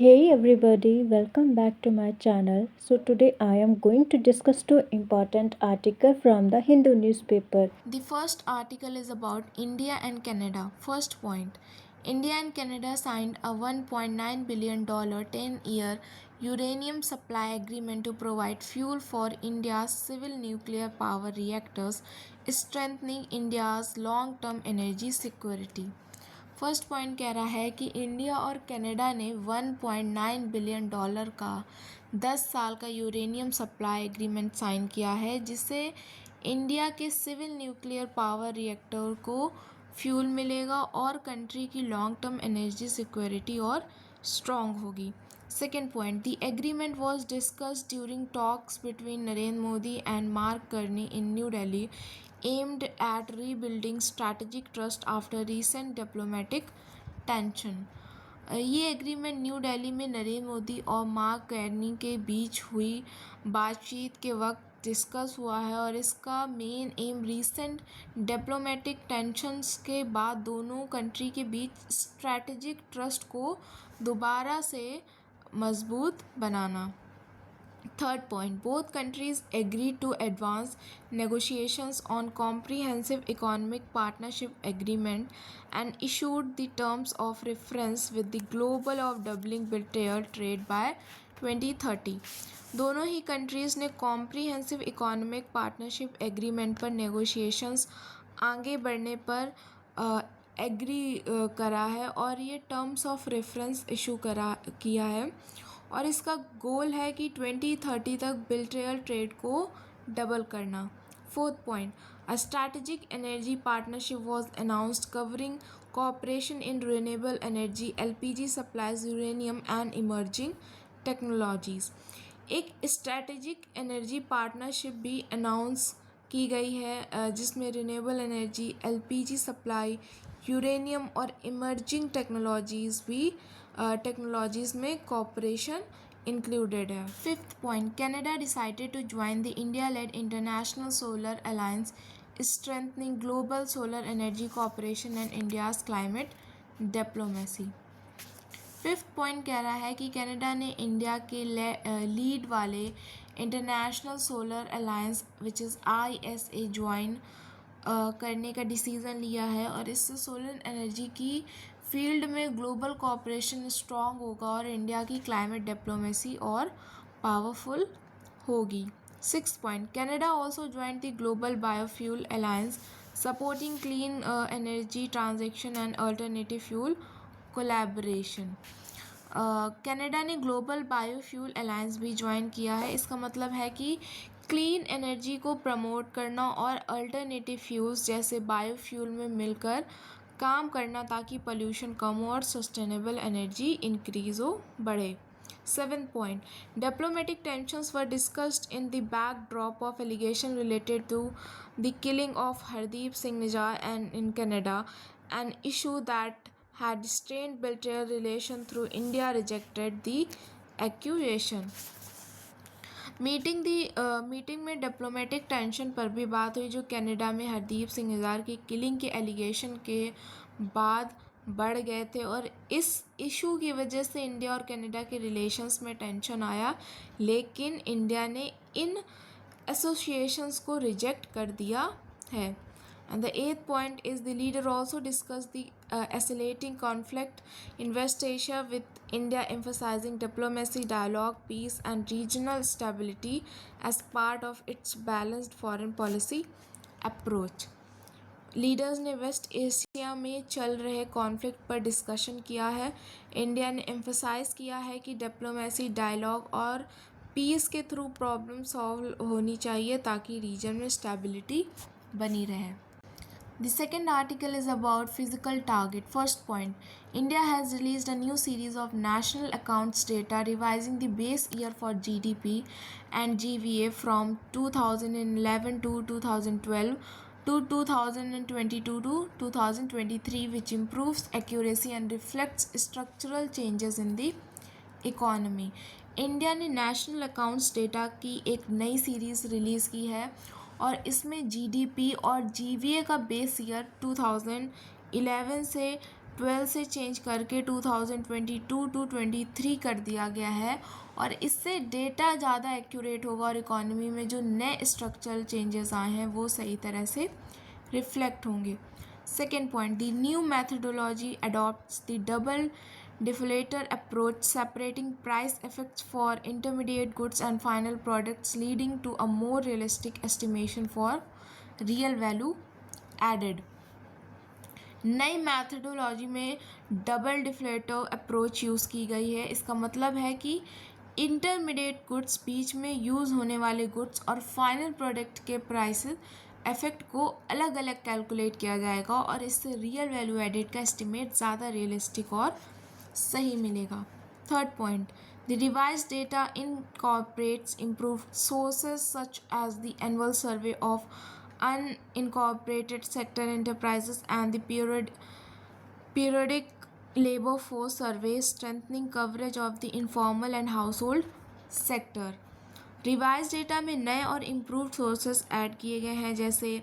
Hey everybody, welcome back to my channel. So today I am going to discuss two important articles from the Hindu newspaper. The first article is about India and Canada. First point, India and Canada signed a $1.9 billion 10-year uranium supply agreement to provide fuel for India's civil nuclear power reactors, strengthening India's long-term energy security. First point कह रहा है कि India और Canada ने 1.9 billion dollar का 10 साल का uranium supply agreement sign किया है, जिससे इंडिया के सिविल न्यूक्लियर पावर रिएक्टर को फ्यूल मिलेगा और कंट्री की लॉन्ग टर्म एनर्जी सिक्योरिटी और स्ट्रॉन्ग होगी. Second point, the agreement was discussed during talks between Narendra Modi and Mark Carney in New Delhi, aimed at rebuilding strategic trust after recent diplomatic tension. ये agreement new Delhi में नरेंद्र मोदी और mark Carney के बीच हुई बातचीत के वक्त discuss हुआ है और इसका main M recent diplomatic tensions के बाद दोनों कंट्री के बीच स्ट्रैटेजिक ट्रस्ट को दोबारा से मजबूत बनाना. Third point, both countries agreed to advance negotiations on comprehensive economic partnership agreement and issued the terms of reference with the goal of doubling bilateral trade by 2030. दोनों ही countries ने comprehensive economic partnership agreement पर negotiations आगे बढ़ने पर agree करा है और ये टर्म्स ऑफ रेफरेंस इशू किया है और इसका गोल है कि 2030 तक बिलट्रेयल ट्रेड को डबल करना. Fourth point, a strategic energy partnership was announced covering cooperation in renewable energy, LPG supplies, uranium and emerging technologies. एक स्ट्रैटेजिक एनर्जी पार्टनरशिप भी अनाउंस की गई है जिसमें renewable energy, LPG supply, uranium और इमर्जिंग टेक्नोलॉजीज़ में cooperation included है. Fifth point, Canada decided to join the India led international solar alliance, strengthening global solar energy cooperation and India's climate diplomacy. Fifth point कह रहा है कि Canada ने India के lead वाले international solar alliance which is ISA join करने का decision लिया है और इससे सोलर एनर्जी की फील्ड में ग्लोबल कोऑपरेशन स्ट्रॉन्ग होगा और इंडिया की क्लाइमेट डिप्लोमेसी और पावरफुल होगी. Six point, Canada also join the global biofuel alliance supporting clean energy transaction and alternative fuel collaboration. Canada ने ग्लोबल बायोफ्यूल अलायंस भी join किया है. इसका मतलब है कि क्लीन एनर्जी को प्रमोट करना और अल्टरनेटिव फ्यूल्स जैसे बायोफ्यूल में मिलकर काम करना ताकि पोल्यूशन कम हो और सस्टेनेबल एनर्जी इंक्रीज हो बढ़े. Seventh point, diplomatic tensions were discussed in the backdrop of allegation related to the killing of Hardeep Singh Nijjar and in Canada, an issue that had strained bilateral relation through India rejected the accusation. Meeting में diplomatic tension पर भी बात हुई जो Canada में हरदीप सिंह निज्जार की killing के allegation के बाद बढ़ गए थे और इस इशू की वजह से इंडिया और कनाडा के रिलेशंस में टेंशन आया, लेकिन इंडिया ने इन एसोसिएशंस को रिजेक्ट कर दिया है. And the eighth point is the leader also discussed the escalating conflict in West Asia with India emphasizing diplomacy, dialogue, peace and regional stability as part of its balanced foreign policy approach. Leaders ने waste Asia में चल रहे conflict पर discussion किया है. India ने emphasise किया है कि डिप्लोमेसी, डायलॉग और पीस के थ्रू प्रॉब्लम सॉल्व होनी चाहिए ताकि रीजन में स्टेबिलिटी बनी रहे. The second article is about physical target. First point, India has released a new series of national accounts data revising the base year for GDP and GVA from 2011 to 2012 to 2022 to 2023, which improves accuracy and reflects structural changes in the economy. India ने national accounts data की एक नई series release की है और इसमें GDP और GVA का बेस ईयर 2011 से 12 से चेंज करके 2022 टू 23 कर दिया गया है, और इससे डेटा ज़्यादा एक्यूरेट होगा और इकोनॉमी में जो नए स्ट्रक्चरल चेंजेस आए हैं वो सही तरह से रिफ्लेक्ट होंगे। Second point, the new methodology adopts the double deflator approach, separating price effects for intermediate goods and final products, leading to a more realistic estimation for real value added. नई methodology में double deflator approach use की गई है। इसका मतलब है कि intermediate goods, बीच में यूज़ होने वाले गुड्स और फाइनल प्रोडक्ट के प्राइसेस इफेक्ट को अलग अलग कैलकुलेट किया जाएगा, और इससे रियल वैल्यू एडेड का एस्टिमेट ज़्यादा रियलिस्टिक और सही मिलेगा। Third point, the revise data incorporates improved sources such as the annual survey of unincorporated sector enterprises and the periodic labor force surveys, strengthening coverage of the informal and household sector. Revise data में नए और improved sources add किए गए हैं, जैसे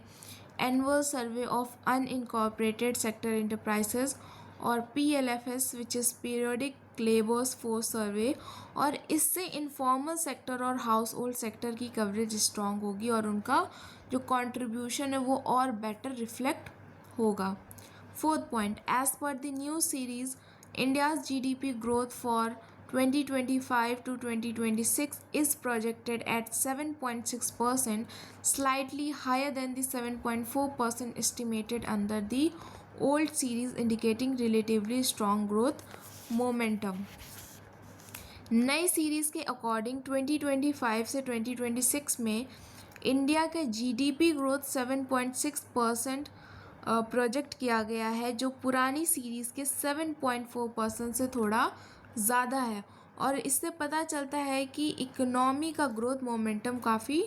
annual survey of unincorporated sector enterprises और PLFS which is periodic labours force survey, और इससे इनफॉर्मल सेक्टर और हाउस होल्ड सेक्टर की कवरेज स्ट्रॉन्ग होगी और उनका जो कंट्रीब्यूशन है वो और बेटर रिफ्लेक्ट होगा। Fourth point, as per the new series India's GDP growth for 2025 to 2026 is projected at 7.6%, slightly higher than the 7.4% estimated under the old series, indicating relatively strong growth momentum. नई series के according 2025 से 2026 में India के GDP growth 7.6% project किया गया है, जो पुरानी सीरीज़ के 7.4% से थोड़ा ज़्यादा है, और इससे पता चलता है कि इकोनॉमी का ग्रोथ मोमेंटम काफ़ी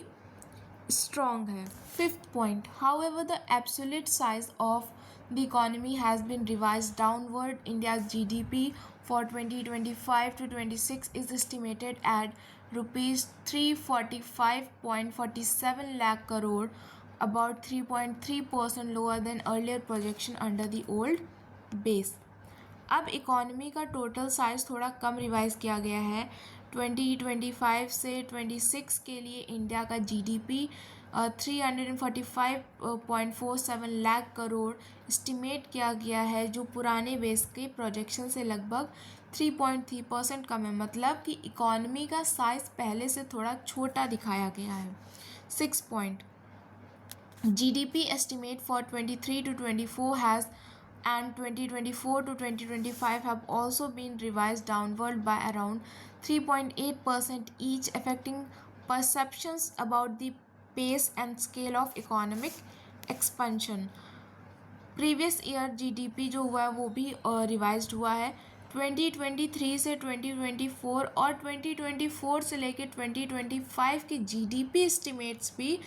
स्ट्रॉन्ग है। Fifth point, however the absolute size of the economy has been revised downward. India's GDP for 2025 to 26 is estimated at rupees 345.47 lakh crore, about 3.3% lower than earlier projection under the old base. अब economy का total size थोड़ा कम revise किया गया है। 2025 से 26 के लिए India का GDP 345.47 लाख करोड़ एस्टिमेट किया गया है, जो पुराने बेस के प्रोजेक्शन से लगभग 3.3% कम है। मतलब कि इकोनॉमी का साइज़ पहले से थोड़ा छोटा दिखाया गया है। 6 point, GDP estimate for 23 to 24 has and 2024 to 2025 have also been revised downward by around 3.8% each, affecting perceptions about the pace and scale of economic expansion. Previous year GDP जो हुआ है वो भी रिवाइज्ड हुआ है। 2023 से 2024 और 2024 से लेकर 2025 के GDP एस्टिमेट्स भी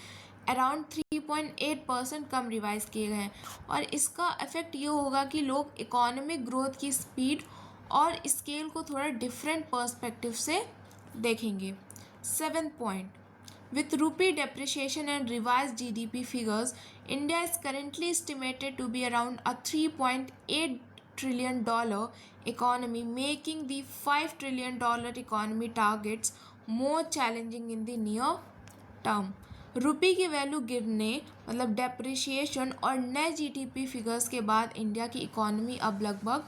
अराउंड 3.8% कम रिवाइज किए गए हैं, और इसका इफेक्ट ये होगा कि लोग इकोनॉमिक ग्रोथ की स्पीड और स्केल को थोड़ा डिफरेंट पर्सपेक्टिव से देखेंगे। 7th point, with rupee depreciation and revised GDP figures, India is currently estimated to be around a $3.8 trillion economy, making the $5 trillion economy targets more challenging in the near term. रुपी की value गिरने मतलब depreciation और नए GDP figures के बाद India की economy अब लगभग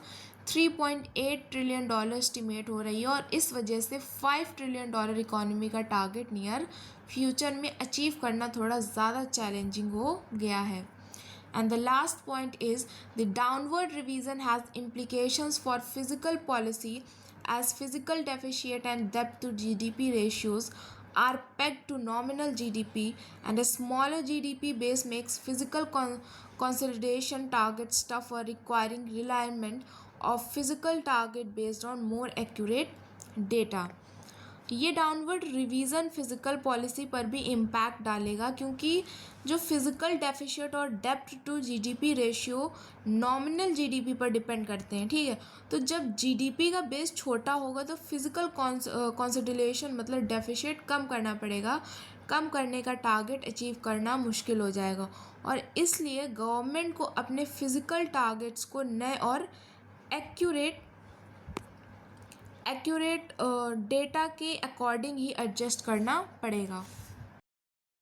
$3.8 ट्रिलियन एस्टिमेट हो रही है, और इस वजह से $5 ट्रिलियन इकोनॉमी का टारगेट नियर फ्यूचर में अचीव करना थोड़ा ज़्यादा चैलेंजिंग हो गया है। And the last point is the downward revision has implications for fiscal policy, as fiscal deficit and debt to GDP ratios are pegged to nominal GDP, and a smaller GDP base makes fiscal consolidation targets tougher, requiring realignment of fiscal target based on more accurate data. ये downward revision fiscal policy पर भी impact डालेगा, क्योंकि जो fiscal deficit और डेप्ट to GDP ratio nominal GDP पर depend करते हैं, ठीक है। तो जब GDP का बेस छोटा होगा तो फिज़िकल कंसोलिडेशन मतलब डेफिशिट कम करना पड़ेगा, कम करने का टारगेट अचीव करना मुश्किल हो जाएगा, और इसलिए गवर्नमेंट को अपने फिज़िकल टारगेट्स को नए और एक्यूरेट डेटा के अकॉर्डिंग ही एडजस्ट करना पड़ेगा।